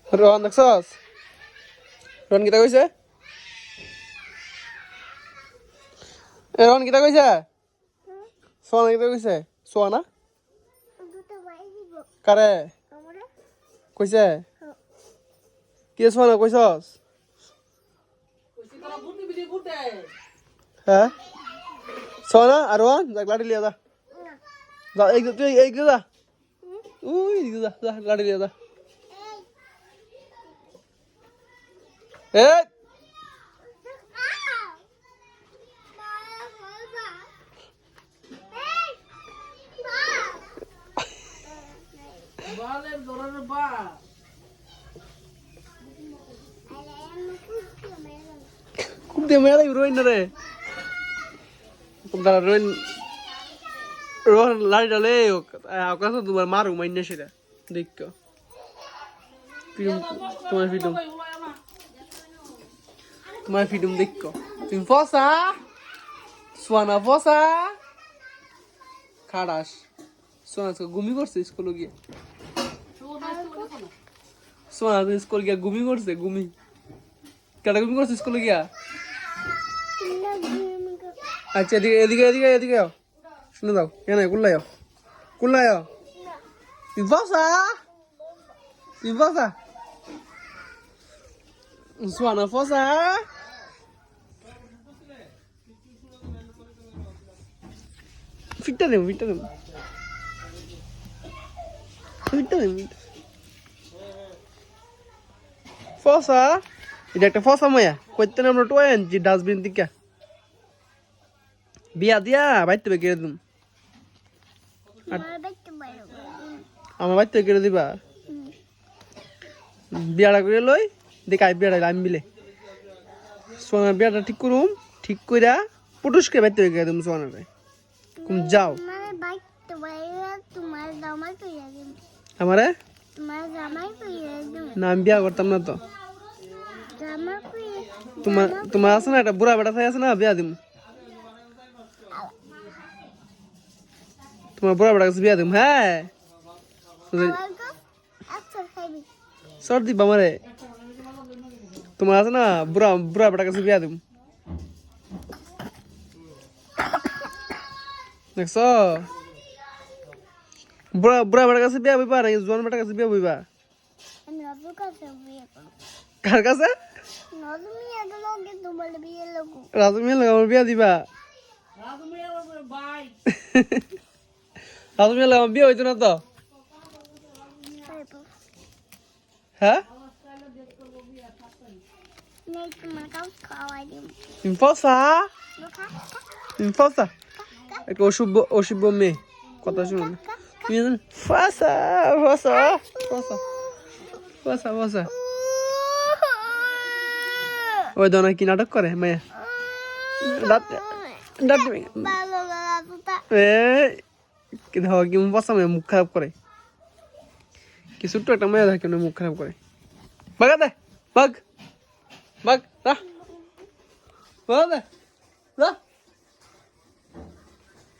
রোহন দেখছস রোহন কিতা কইছে রোহন কিতা কইছে সোনা কিতা কইছে সোনা কারে কইছে কি সোনা কইছস হ্যাঁ সোনা আর রোহন যাক লাড়ি লিয়া যা যা এই যা উই যা যা লাড়ি লিয়া যা এই খুব দিয়ে মেলা রোহিন না রে দাঁড়া রোহিন রোহন লাড়ি ডালে আকাশ তোমার মারু মাইনে সেটা দেখ তোমার ফিডুম দেখ তুমি ফসা সোনা ফসা খাড়াস সোনা ঘুমি করছে স্কুলে গিয়ে সোনা স্কুল গিয়া ঘুমি করছে ঘুমি কেটা ঘুমি করছে স্কুলে গিয়া আচ্ছা এদিকে এদিকে এদিকে এদিকে আও শুনে দাও কেন কুল্লাই আও তুই বসা সোনা ফসা ফিটটা দেব ফসা এটা একটা ফসা মায়া কইতে না আমরা টোয়ে আনছি ডাস্টবিন থেকে বিয়া দিয়া বাইতে কেড়ে দিম আমার বাইতে কেড়ে দিবা বিয়াটা করে লই দেখ আই বিয়াটা আমি মিলে সোনার বিয়াটা ঠিক করুম ঠিক কইরা পুটুসকে বাইতে কেড়ে দিম সোনারে কুম যাও আমারে না আমি বিয়া করতাম না তো তোমার আছে না একটা বুড়া বেটা থাই আছে না বিয়া দিম তোমার বুড়া বেটা কাছে বিয়া দিম হ্যাঁ সর দিবা আমারে তোমার আছে না বুড়া বেটা কাছে বিয়া দিম দেখছ বুড়া বেটার কাছে বিয়া বইবা নাকি জোয়ান বেটার কাছে বিয়া বইবা কার কাছে রাজু মিয়া লাগে আমার বিয়া দিবা রাজু মিয়া লাগে আমার বিয়া হইতো না তো হ্যাঁ ফসা একটা অশুভ মেয়ে কথা শুনুন ফসা ওই দোনা কি নাটক করে মায়া কি দেখো কি ফসা মেয়ে মুখ খারাপ করে কি ছোট্ট একটা মেয়ে দেখে মুখ খারাপ করে বাগা দে বাগ বাগ দে